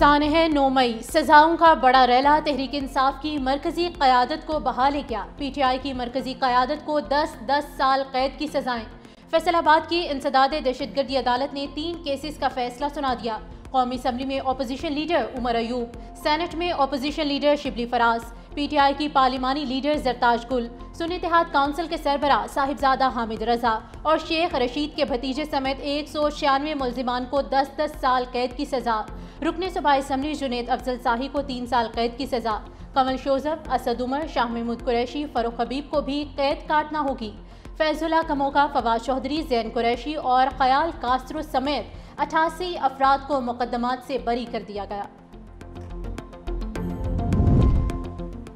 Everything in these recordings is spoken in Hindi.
सानह 9 मई सजाओं का बड़ा रैला तहरीक इंसाफ की मरकजी क़यादत को बहा ले गया। PTI की मरकजी क़यादत को 10-10 साल कैद की सजाएं। फैसलाबाद की इंसदाद दहशतगर्दी अदालत ने 3 केसेस का फैसला सुना दिया। कौमी असम्बली में opposition leader Umar Ayub, senate में opposition leader Shibli Faraz, PTI की पार्लिमानी लीडर जरताज गुल, सुन्नी इत्तेहाद काउंसिल के सरबराह साहिबजादा हामिद रजा और शेख रशीद के भतीजे समेत 196 मुल्जिमान को 10-10 साल कैद की सजा। रुकने सूबाई असम्बली जुनेद अफजल शाही को 3 साल कैद की सजा। कमल शोजब, असद उमर, शाह महमूद कुरैशी, फरूख हबीब को भी कैद काटना होगी। फैजुल्ला कमोका, फवाद चौधरी, जैन कुरैशी और ख्याल कास्त्रो समेत 88 अफराद को मुकदमात से बरी कर दिया गया।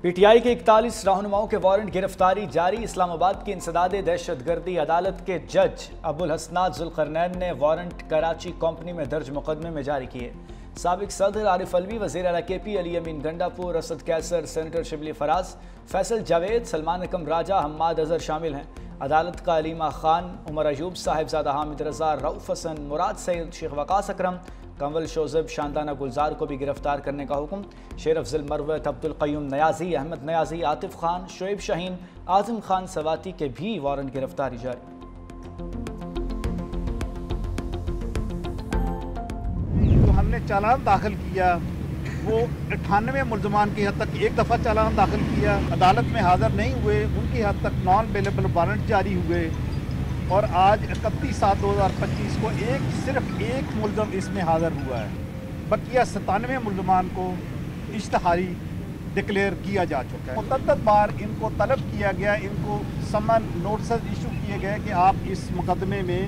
PTI के 41 रहनुमाओं के वारंट गिरफ्तारी जारी। इस्लामाबाद की इंसदाद दहशतगर्दी अदालत के जज अबुल हसनात जुल्करनैन ने वारंट कराची कंपनी में दर्ज मुकदमे में जारी किए। साबिक सदर आरिफ अलवी, वज़ीर आला KP अली अमीन गंडापुर, असद कैसर, सेनेटर शिबली फराज, फैसल जावेद, सलमान अकम राजा, हम्माद अजहर शामिल हैं। अदालत का अलीमा खान, उमर अयूब, साहिबजादा हामिद रजा, रऊफ हसन, मुराद सईद, शेख वकास अकरम, कंवल शोजब, शानदाना गुलजार को भी गिरफ्तार करने का हुक्म। शेर अफजल मरवत, अब्दुल क़य्यूम नयाजी, अहमद नयाजी, आतिफ खान, शोएब शाहीन, आज़म खान सवाती के भी वारंट गिरफ्तारी जारी। जो हमने चालान दाखिल किया वो 98 मुल्ज़मान की हद तक एक दफ़ा चालान दाखिल किया, अदालत में हाज़िर नहीं हुए, उनकी हद तक नॉन बेलेबल वारंट जारी हुए और आज 31/7/2025 को सिर्फ एक मुल्ज़म इसमें हाज़िर हुआ है। बकिया 97 मुल्ज़मान को इश्तहारी डिक्लेयर किया जा चुका है। मुतअद्दिद बार इनको तलब किया गया, इनको समन नोटिस इशू किए गए कि आप इस मुकदमे में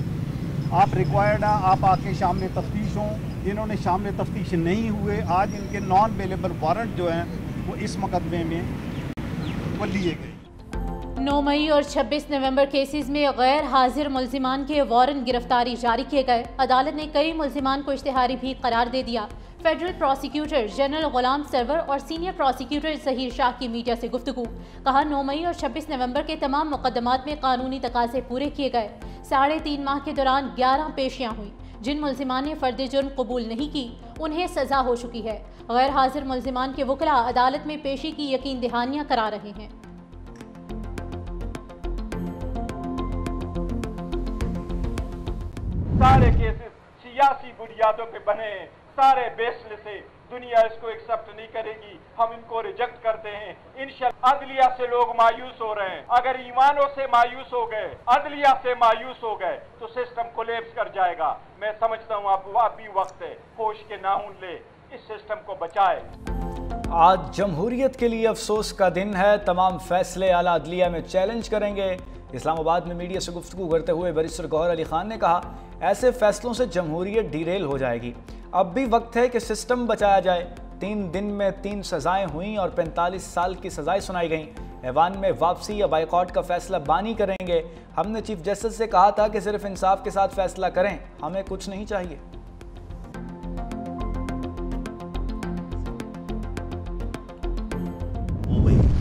आप रिक्वायर्ड हैं, आप आके शामिल तफ्तीश हों। इन्होंने शामिल तफ्तीश नहीं हुए। आज इनके नॉन बेलेबल वारंट जो हैं वो इस मुकदमे में वो लिए गए। 9 मई और 26 नवंबर केसेस में गैर हाजिर मुल्जिमान के वारंट गिरफ्तारी जारी किए गए। अदालत ने कई मुल्जिमान को इश्तिहारी भी करार दे दिया। फेडरल प्रोसिक्यूटर जनरल गुलाम सरवर और सीनियर प्रोसिक्यूटर जहीर शाह की मीडिया से गुफ्तगू। कहा 9 मई और 26 नवंबर के तमाम मुकदमात में कानूनी तकाजे पूरे किए गए। 3.5 माह के दौरान 11 पेशियां हुई। जिन मुल्जिमान ने फर्द जुर्म कबूल नहीं की उन्हें सजा हो चुकी है। गैर हाजिर मुल्जिमान के वकला अदालत में पेशी की यकीन दहानियां करा रहे हैं। सारे केसेस सियासी बुनियादों पे बने हैं, सारे बेसलेस से दुनिया इसको एक्सेप्ट नहीं करेगी, हम इनको रिजेक्ट करते हैं। इंशाअल्लाह अदलिया से लोग मायूस हो रहे हैं। अगर ईमानों से मायूस हो गए, अदलिया से मायूस हो गए तो सिस्टम कोलैप्स कर जाएगा। मैं समझता हूँ अब भी वक्त है, होश के नाखून ले, इस सिस्टम को बचाए। आज जमहूरियत के लिए अफसोस का दिन है। तमाम फैसले आला अदलिया में चैलेंज करेंगे। इस्लामाबाद में मीडिया से गुफ्तगू करते हुए बैरिस्टर गौहर अली खान ने कहा, ऐसे फैसलों से जमहूरियत डिरेल हो जाएगी। अब भी वक्त है कि सिस्टम बचाया जाए। 3 दिन में 3 सजाएं हुई और 45 साल की सजाएं सुनाई गईं। ऐवान में वापसी या बाइकआउट का फैसला बानी करेंगे। हमने चीफ जस्टिस से कहा था कि सिर्फ इंसाफ के साथ फैसला करें, हमें कुछ नहीं चाहिए।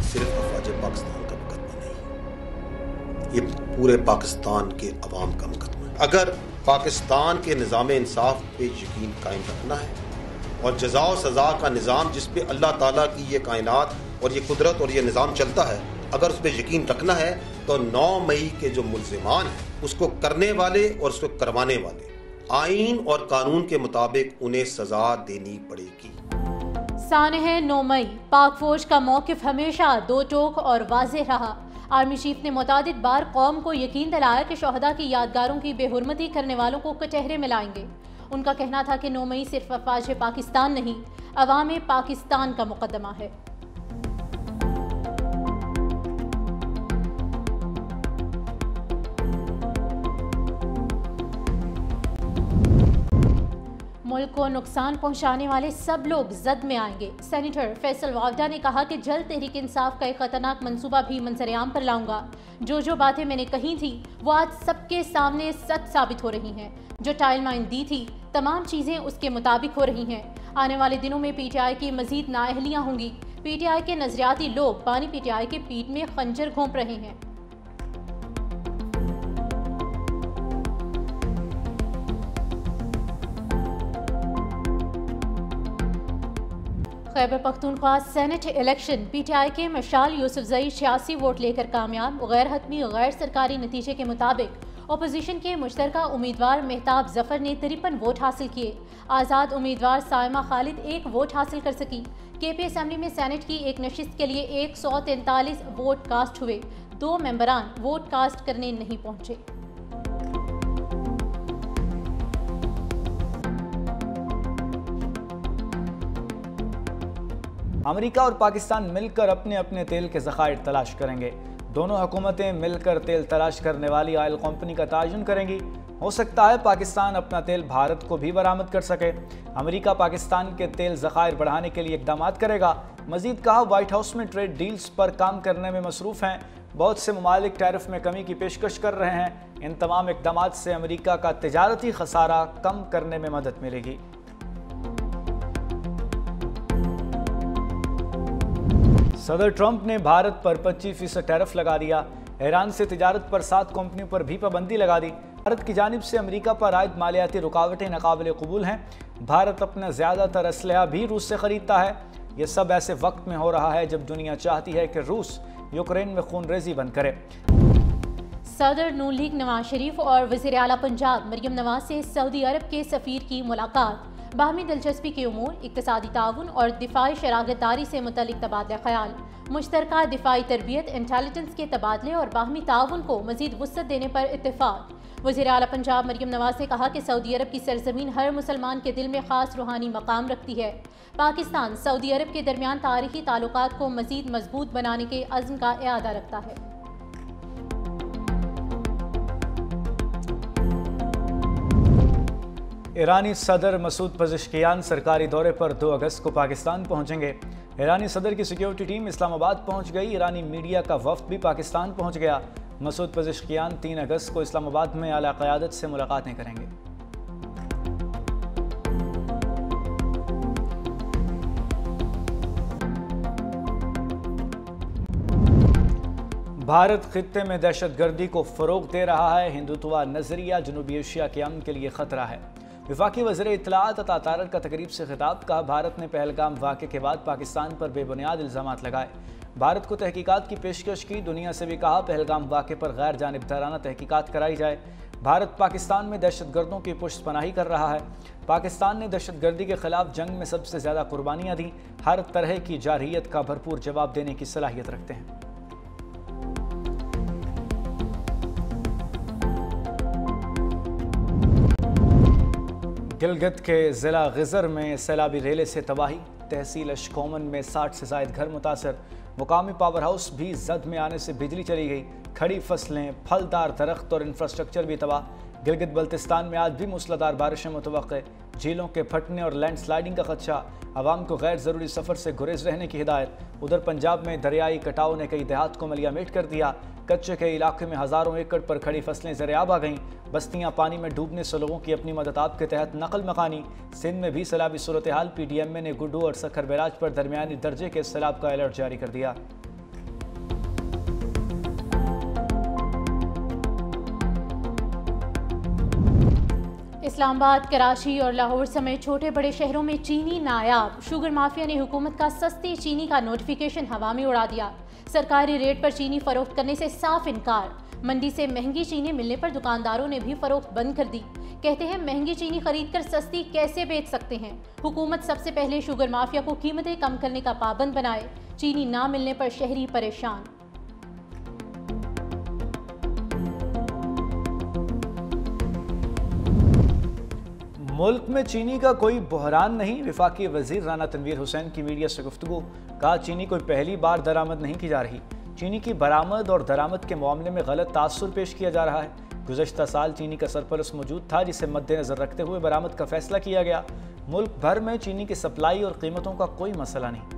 सिर्फ अफवाज पाकिस्तान का मुकदमा नहीं, ये पूरे पाकिस्तान के अवाम का मुकदमा है। अगर पाकिस्तान के निज़ाम इंसाफ पे यकीन कायम रखना है और जज़ा और सज़ा का निज़ाम जिस पे अल्लाह ताला की ये कायनात और ये कुदरत और ये निज़ाम चलता है, अगर उस पर यकीन रखना है तो 9 मई के जो मुल्ज़िमान हैं उसको करने वाले और उसको करवाने वाले आईन और कानून के मुताबिक उन्हें सज़ा देनी पड़ेगी। सानह 9 मई पाक फौज का मौक़िफ़ हमेशा दो टोक और वाज़ेह रहा। आर्मी चीफ ने मुतादिद बार कौम को यकीन दिलाया कि शहदा की यादगारों की बेहुरमती करने वालों को कचहरे में लाएंगे। उनका कहना था कि 9 मई सिर्फ अफवाज पाकिस्तान नहीं, अवाम पाकिस्तान का मुकदमा है। मुल्क को नुकसान पहुंचाने वाले सब लोग जद में आएंगे। सेनेटर फैसल वावडा ने कहा कि जल्द तहरीक इंसाफ का एक खतरनाक मंसूबा भी मंजरेआम पर लाऊंगा। जो बातें मैंने कही थी वो आज सबके सामने सच साबित हो रही हैं। जो टाइमलाइन दी थी तमाम चीज़ें उसके मुताबिक हो रही हैं। आने वाले दिनों में PTI की मजीद नाअहलियाँ होंगी। PTI के नजरियाती लोग बानी PTI के पीठ में खंजर घोंप रहे हैं। Khyber Pakhtunkhwa senate election PTI के मशाल यूसुफजई 86 वोट लेकर कामयाब। गैर हतमी गैर सरकारी नतीजे के मुताबिक अपोजिशन के मुश्तरका उम्मीदवार मेहताब जफर ने 53 वोट हासिल किए। आज़ाद उम्मीदवार साइमा खालिद 1 वोट हासिल कर सकी। KP असम्बली में सेनेट की एक नशिस्त के लिए 143 वोट कास्ट हुए। 2 मेंबरान वोट कास्ट करने नहीं पहुंचे। अमेरिका और पाकिस्तान मिलकर अपने अपने तेल के ज़खायर तलाश करेंगे। दोनों हुकूमतें मिलकर तेल तलाश करने वाली ऑयल कंपनी का तायुन करेंगी। हो सकता है पाकिस्तान अपना तेल भारत को भी बरामद कर सके। अमेरिका पाकिस्तान के तेल ज़खायर बढ़ाने के लिए इक़दाम करेगा। मजीद कहा, व्हाइट हाउस में ट्रेड डील्स पर काम करने में मसरूफ़ हैं। बहुत से ममालिक टैरिफ में कमी की पेशकश कर रहे हैं। इन तमाम इक़दाम से अमेरिका का तिजारती खसारा कम करने में मदद मिलेगी। सदर ट्रंप ने भारत पर 25% टैरिफ लगा दिया। ईरान से तिजारत पर 7 कंपनियों पर भी पाबंदी लगा दी। भारत की जानिब से अमेरिका पर आयद मालियाती रुकावटें नाकाबिल कबूल हैं। भारत अपना ज़्यादातर असलहा भी रूस से ख़रीदता है। ये सब ऐसे वक्त में हो रहा है जब दुनिया चाहती है कि रूस यूक्रेन में खूनरेज़ी बंद करे। सदर नून लीग नवाज शरीफ और वज़ीर आला पंजाब मरियम नवाज से सऊदी अरब के सफ़ीर की मुलाकात। बाहमी दिलचस्पी के उमूर, इक़्तिसादी ताउन और दिफाई शराकतदारी से मुतल्लिक़ तबादला ख्याल, मुश्तरका दिफाई तरबियत, इंटेलिजेंस के तबादले और बाहमी ताउन को मज़ीद वुसअत देने पर इत्तेफाक। वज़ीर आला पंजाब मरियम नवाज ने कहा कि सऊदी अरब की सरजमीन हर मुसलमान के दिल में ख़ास रूहानी मकाम रखती है। पाकिस्तान सऊदी अरब के दरमियान तारीख़ी ताल्लुकात को मज़ीद मजबूत बनाने के अज़्म का इरादा रखता है। ईरानी सदर मसूद पज़ेश्कियान सरकारी दौरे पर 2 अगस्त को पाकिस्तान पहुंचेंगे। ईरानी सदर की सिक्योरिटी टीम इस्लामाबाद पहुंच गई। ईरानी मीडिया का वफ्द भी पाकिस्तान पहुंच गया। मसूद पज़ेश्कियान 3 अगस्त को इस्लामाबाद में आला क़यादत से मुलाकातें करेंगे। भारत खित्ते में दहशतगर्दी को फ़रोग़ दे रहा है। हिंदुत्वा नज़रिया जनूबी एशिया के अमन के लिए ख़तरा है। वफाकी वज़ीर इत्तलाआत अता तारर का तकरीब से खिताब। कहा, भारत ने पहलगाम वाक़े के बाद पाकिस्तान पर बेबुनियाद इल्ज़ामात लगाए। भारत को तहकीकात की पेशकश की। दुनिया से भी कहा, पहलगाम वाक़े पर गैर जानिबदाराना तहकीकात कराई जाए। भारत पाकिस्तान में दहशतगर्दों की पुष्टपनाही कर रहा है। पाकिस्तान ने दहशतगर्दी के खिलाफ जंग में सबसे ज़्यादा कुर्बानियाँ दी। हर तरह की जारहियत का भरपूर जवाब देने की सलाहियत रखते हैं। गिलगित के ज़िला ग़िज़र में सैलाबी रेले से तबाही। तहसील अशकोमन में 60 से ज़ायद घर मुतासर। मुकामी पावर हाउस भी जद में आने से बिजली चली गई। खड़ी फसलें, फलदार दरख्त और इंफ्रास्ट्रक्चर भी तबाह। गिलगित बल्तिस्तान में आज भी मूसलाधार बारिशें मुतवक्के। झीलों के फटने और लैंडस्लाइडिंग का खदशा। आवाम को गैर ज़रूरी सफ़र से गुरेज रहने की हिदायत। उधर पंजाब में दरियाई कटाव ने कई देहात को मलियामेट कर दिया। कच्चे के इलाके में हज़ारों एकड़ पर खड़ी फसलें ज़रियाब आ गईं। बस्तियां पानी में डूबने से लोगों की अपनी मदद के तहत नकल मकानी। सिंध में भी सैलाबी सूरत हाल। PDMA ने गुड्डू और सखर बैराज पर दरमियानी दर्जे के सैलाब का अलर्ट जारी कर दिया। इस्लामाबाद, कराची और लाहौर समेत छोटे बड़े शहरों में चीनी नायाब। शुगर माफिया ने हुकूमत का सस्ती चीनी का नोटिफिकेशन हवा में उड़ा दिया। सरकारी रेट पर चीनी फरोख्त करने से साफ इनकार। मंडी से महंगी चीनी मिलने पर दुकानदारों ने भी फरोख्त बंद कर दी। कहते हैं, महंगी चीनी खरीदकर सस्ती कैसे बेच सकते हैं। हुकूमत सबसे पहले शुगर माफिया को कीमतें कम करने का पाबंद बनाए। चीनी ना मिलने पर शहरी परेशान। मुल्क में चीनी का कोई बहरान नहीं। वफाकी वजीर राना तनवीर हुसैन की मीडिया से गुफ्तगू। कहा, चीनी कोई पहली बार दरामद नहीं की जा रही। चीनी की बरामद और दरामद के मामले में गलत तासुर पेश किया जा रहा है। गुज़श्ता साल चीनी का सरप्लस मौजूद था, जिसे मद्देनज़र रखते हुए बरामद का फैसला किया गया। मुल्क भर में चीनी की सप्लाई और कीमतों का कोई मसला नहीं।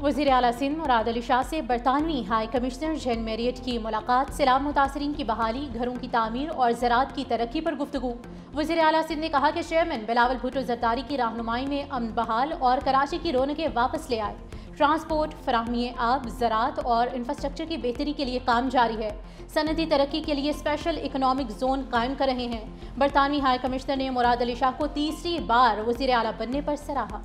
वज़ीर आला सिंध मुराद अली शाह से बरतानवी हाई कमिश्नर जेन मैरियट की मुलाकात। सैलाब मुतासरीन की बहाली, घरों की तामीर और ज़राअत की तरक्की पर गुफ्तगू। वज़ीर आला सिंध ने कहा कि चेयरमैन बिलावल भुट्टो जरदारी की रहनुमाई में अमन बहाल और कराची की रौनकें वापस ले आए। ट्रांसपोर्ट, फराहमी आब, ज़राअत और इंफ्रास्ट्रक्चर की बेहतरी के लिए काम जारी है। सनती तरक्की के लिए स्पेशल इकनॉमिक जोन कायम कर रहे हैं। बरतानवी हाई कमिश्नर ने मुराद अली शाह को तीसरी बार वज़ीर आला बनने पर सराहा।